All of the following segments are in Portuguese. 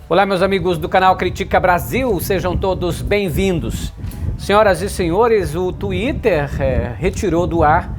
Olá, meus amigos do canal Critica Brasil, sejam todos bem-vindos. Senhoras e senhores, o Twitter retirou do ar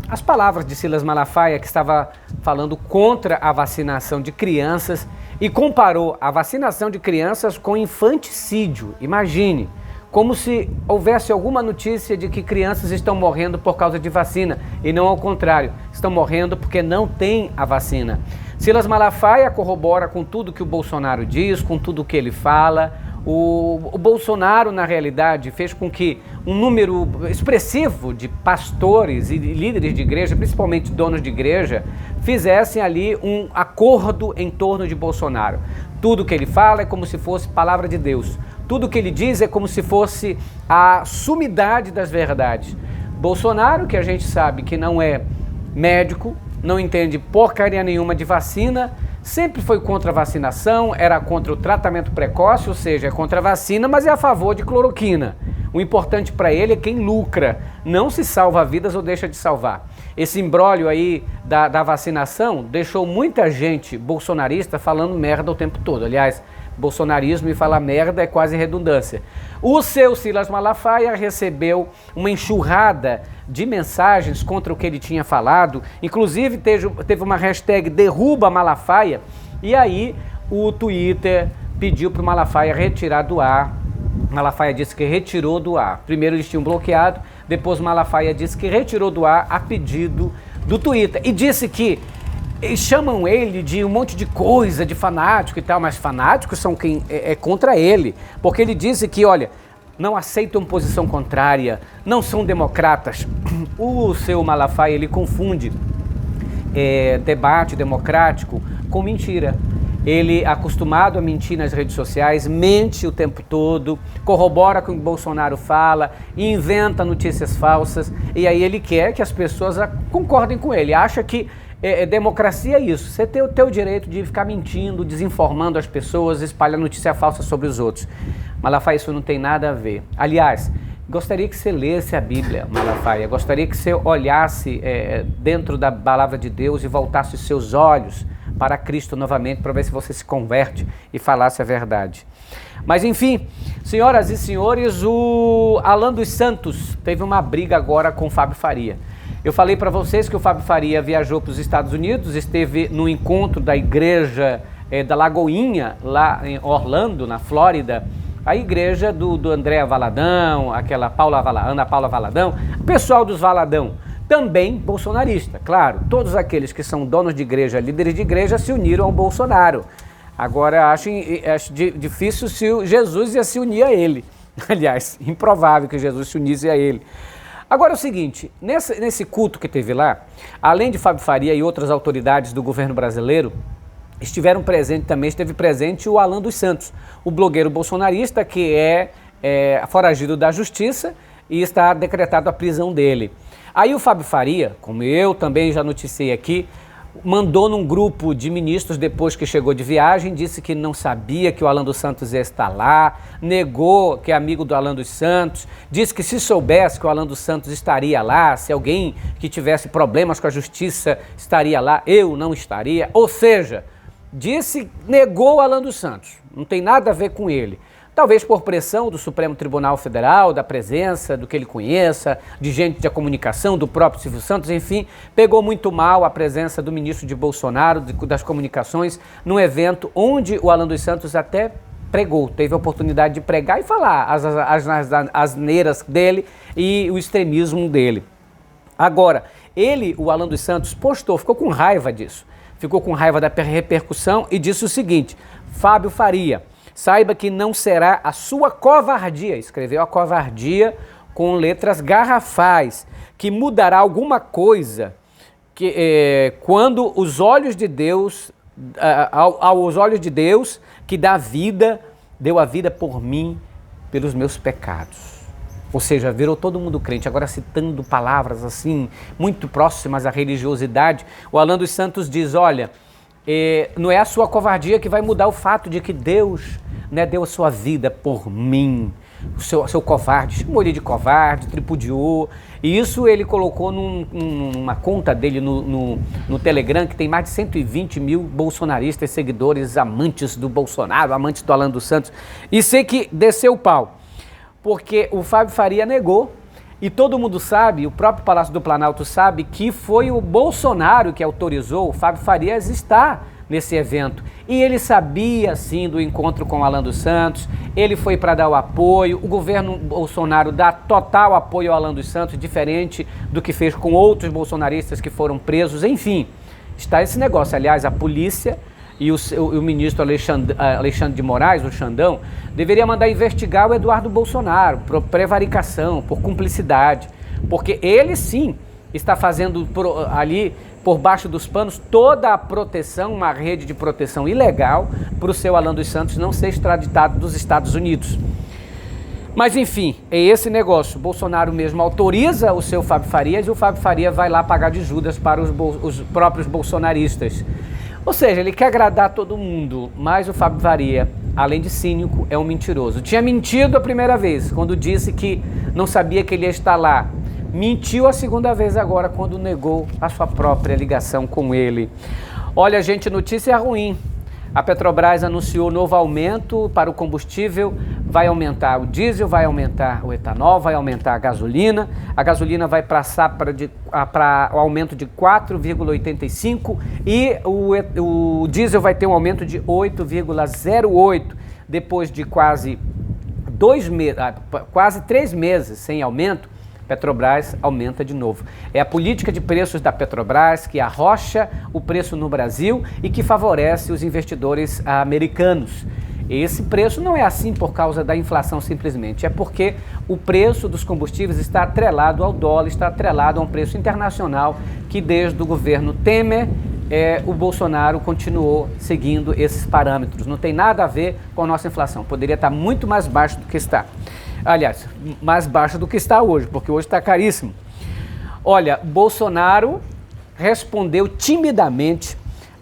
as palavras de Silas Malafaia, que estava falando contra a vacinação de crianças e comparou a vacinação de crianças com infanticídio. Imagine, como se houvesse alguma notícia de que crianças estão morrendo por causa de vacina e não ao contrário, estão morrendo porque não tem a vacina. Silas Malafaia corrobora com tudo que o Bolsonaro diz, com tudo que ele fala. O Bolsonaro, na realidade, fez com que um número expressivo de pastores e líderes de igreja, principalmente donos de igreja, fizessem ali um acordo em torno de Bolsonaro. Tudo que ele fala é como se fosse palavra de Deus. Tudo que ele diz é como se fosse a sumidade das verdades. Bolsonaro, que a gente sabe que não é médico, não entende porcaria nenhuma de vacina, sempre foi contra a vacinação, era contra o tratamento precoce, ou seja, é contra a vacina, mas é a favor de cloroquina. O importante para ele é quem lucra, não se salva vidas ou deixa de salvar. Esse imbróglio aí da vacinação deixou muita gente bolsonarista falando merda o tempo todo. Aliás, bolsonarismo e falar merda é quase redundância. O seu Silas Malafaia recebeu uma enxurrada de mensagens contra o que ele tinha falado, inclusive teve uma hashtag derruba Malafaia, e aí o Twitter pediu para o Malafaia retirar do ar. Malafaia disse que retirou do ar. Primeiro eles tinham bloqueado, depois o Malafaia disse que retirou do ar a pedido do Twitter e disse que eles chamam ele de um monte de coisa, de fanático e tal, mas fanáticos são quem é contra ele, porque ele disse que, olha, não aceitam posição contrária, não são democratas. O seu Malafaia, ele confunde debate democrático com mentira. Ele, acostumado a mentir nas redes sociais, mente o tempo todo, corrobora com o que o Bolsonaro fala, inventa notícias falsas, e aí ele quer que as pessoas concordem com ele, acha que democracia é isso, você tem o teu direito de ficar mentindo, desinformando as pessoas, espalhar notícia falsa sobre os outros. Malafaia, isso não tem nada a ver. Aliás, gostaria que você lesse a Bíblia, Malafaia, gostaria que você olhasse dentro da palavra de Deus e voltasse os seus olhos para Cristo novamente, para ver se você se converte e falasse a verdade. Mas enfim, senhoras e senhores, o Alan dos Santos teve uma briga agora com o Fábio Faria. Eu falei para vocês que o Fábio Faria viajou para os Estados Unidos, esteve no encontro da igreja da Lagoinha, lá em Orlando, na Flórida, a igreja do André Valadão, aquela Ana Paula Valadão, o pessoal dos Valadão, também bolsonarista, claro, todos aqueles que são donos de igreja, líderes de igreja, se uniram ao Bolsonaro. Agora, acho difícil se Jesus ia se unir a ele. Aliás, improvável que Jesus se unisse a ele. Agora é o seguinte, nesse culto que teve lá, além de Fábio Faria e outras autoridades do governo brasileiro, esteve presente o Alan dos Santos, o blogueiro bolsonarista que é foragido da justiça e está decretado a prisão dele. Aí o Fábio Faria, como eu também já noticiei aqui, mandou num grupo de ministros depois que chegou de viagem, disse que não sabia que o Alan dos Santos ia estar lá, negou que é amigo do Alan dos Santos, disse que se soubesse que o Alan dos Santos estaria lá, se alguém que tivesse problemas com a justiça estaria lá, eu não estaria. Ou seja, negou o Alan dos Santos, não tem nada a ver com ele. Talvez por pressão do Supremo Tribunal Federal, da presença, do que ele conheça, de gente da comunicação, do próprio Silvio Santos, enfim, pegou muito mal a presença do ministro de Bolsonaro, das comunicações, num evento onde o Alan dos Santos até pregou, teve a oportunidade de pregar e falar as asneiras dele e o extremismo dele. Agora, o Alan dos Santos, postou, ficou com raiva disso, ficou com raiva da repercussão e disse o seguinte: Fábio Faria, saiba que não será a sua covardia, escreveu a covardia com letras garrafais, que mudará alguma coisa quando os olhos de Deus, aos olhos de Deus que deu a vida por mim, pelos meus pecados. Ou seja, virou todo mundo crente, agora citando palavras assim, muito próximas à religiosidade. O Alan dos Santos diz, olha, não é a sua covardia que vai mudar o fato de que Deus deu a sua vida por mim. seu covarde, chamou ele de covarde, tripudiou. E isso ele colocou numa conta dele no Telegram, que tem mais de 120 mil bolsonaristas, seguidores, amantes do Bolsonaro, amantes do Alan dos Santos. E sei que desceu o pau, porque o Fábio Faria negou. E todo mundo sabe, o próprio Palácio do Planalto sabe, que foi o Bolsonaro que autorizou o Fábio Faria a estar nesse evento. E ele sabia, sim, do encontro com o Alan dos Santos, ele foi para dar o apoio, o governo Bolsonaro dá total apoio ao Alan dos Santos, diferente do que fez com outros bolsonaristas que foram presos, enfim. Está esse negócio, aliás, a polícia e o ministro Alexandre de Moraes, o Xandão, deveria mandar investigar o Eduardo Bolsonaro por prevaricação, por cumplicidade, porque ele sim está fazendo ali por baixo dos panos toda a proteção, uma rede de proteção ilegal para o seu Alan dos Santos não ser extraditado dos Estados Unidos. Mas enfim, é esse negócio. Bolsonaro mesmo autoriza o seu Fábio Farias e o Fábio Faria vai lá pagar de Judas para os próprios bolsonaristas. Ou seja, ele quer agradar todo mundo, mas o Fábio Faria, além de cínico, é um mentiroso. Tinha mentido a primeira vez, quando disse que não sabia que ele ia estar lá. Mentiu a segunda vez agora, quando negou a sua própria ligação com ele. Olha, gente, notícia ruim. A Petrobras anunciou novo aumento para o combustível, vai aumentar o diesel, vai aumentar o etanol, vai aumentar a gasolina. A gasolina vai passar para o aumento de 4,85 e o diesel vai ter um aumento de 8,08, depois de quase 3 meses sem aumento. Petrobras aumenta de novo. É a política de preços da Petrobras que arrocha o preço no Brasil e que favorece os investidores americanos. Esse preço não é assim por causa da inflação simplesmente, é porque o preço dos combustíveis está atrelado ao dólar, está atrelado a um preço internacional que desde o governo Temer o Bolsonaro continuou seguindo esses parâmetros. Não tem nada a ver com a nossa inflação, poderia estar muito mais baixo do que está. Aliás, mais baixa do que está hoje, porque hoje está caríssimo. Olha, Bolsonaro respondeu timidamente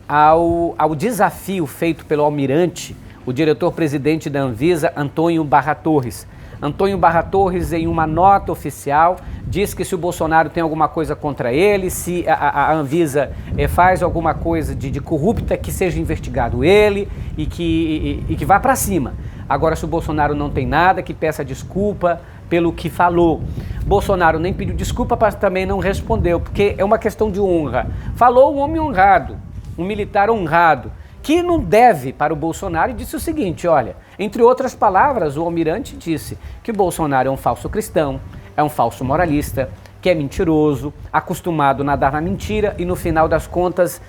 ao desafio feito pelo almirante, o diretor-presidente da Anvisa, Antônio Barra Torres. Antônio Barra Torres, em uma nota oficial, diz que se o Bolsonaro tem alguma coisa contra ele, se a Anvisa faz alguma coisa de corrupta, que seja investigado ele e que vá para cima. Agora, se o Bolsonaro não tem nada, que peça desculpa pelo que falou. Bolsonaro nem pediu desculpa, mas também não respondeu, porque é uma questão de honra. Falou um homem honrado, um militar honrado, que não deve para o Bolsonaro, e disse o seguinte, olha, entre outras palavras, o almirante disse que o Bolsonaro é um falso cristão, é um falso moralista, que é mentiroso, acostumado a nadar na mentira e no final das contas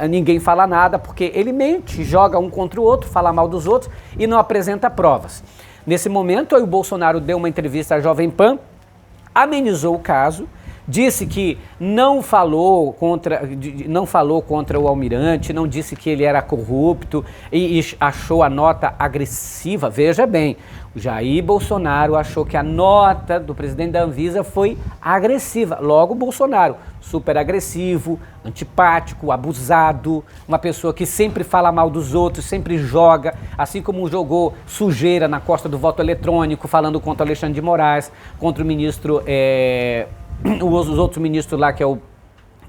ninguém fala nada porque ele mente, joga um contra o outro, fala mal dos outros e não apresenta provas. Nesse momento, aí o Bolsonaro deu uma entrevista à Jovem Pan, amenizou o caso, disse que não falou contra o almirante, não disse que ele era corrupto e achou a nota agressiva. Veja bem, o Jair Bolsonaro achou que a nota do presidente da Anvisa foi agressiva. Logo, Bolsonaro, super agressivo, antipático, abusado, uma pessoa que sempre fala mal dos outros, sempre joga, assim como jogou sujeira na costa do voto eletrônico, falando contra Alexandre de Moraes, contra o ministro... os outros ministros lá, que é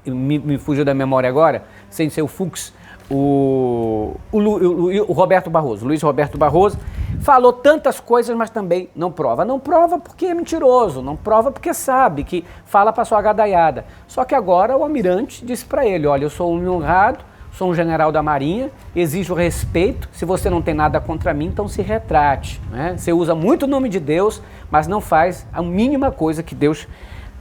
me fugiu da memória agora, sem ser o Fux, o Roberto Barroso, Luiz Roberto Barroso, falou tantas coisas, mas também não prova. Não prova porque é mentiroso, não prova porque sabe que fala para sua gadaiada. Só que agora o almirante disse para ele, olha, eu sou um honrado, sou um general da Marinha, exijo respeito, se você não tem nada contra mim, então se retrate. Né? Você usa muito o nome de Deus, mas não faz a mínima coisa que Deus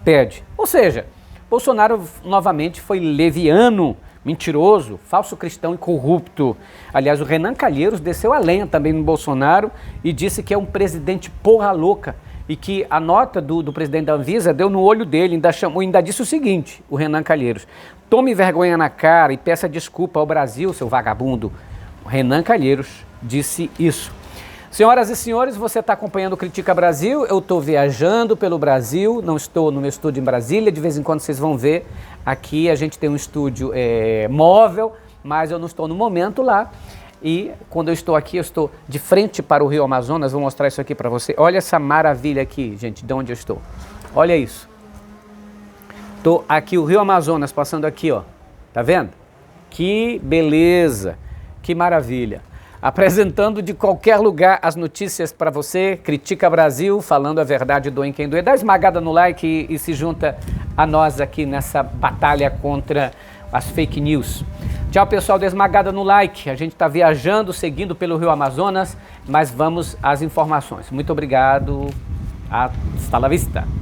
pede. Ou seja, Bolsonaro novamente foi leviano, mentiroso, falso cristão e corrupto. Aliás, o Renan Calheiros desceu a lenha também no Bolsonaro e disse que é um presidente porra louca e que a nota do presidente da Anvisa deu no olho dele, ainda disse o seguinte, o Renan Calheiros, tome vergonha na cara e peça desculpa ao Brasil, seu vagabundo. O Renan Calheiros disse isso. Senhoras e senhores, você está acompanhando o Critica Brasil, eu estou viajando pelo Brasil, não estou no meu estúdio em Brasília, de vez em quando vocês vão ver, aqui a gente tem um estúdio móvel, mas eu não estou no momento lá. E quando eu estou aqui, eu estou de frente para o Rio Amazonas. Vou mostrar isso aqui para você. Olha essa maravilha aqui, gente, de onde eu estou. Olha isso. Estou aqui, o Rio Amazonas passando aqui, ó. Tá vendo? Que beleza, que maravilha. Apresentando de qualquer lugar as notícias para você. Critica Brasil, falando a verdade, doem quem doer. Dá esmagada no like e se junta a nós aqui nessa batalha contra as fake news. Tchau, pessoal, dê esmagada no like. A gente está viajando, seguindo pelo Rio Amazonas, mas vamos às informações. Muito obrigado. Hasta la vista.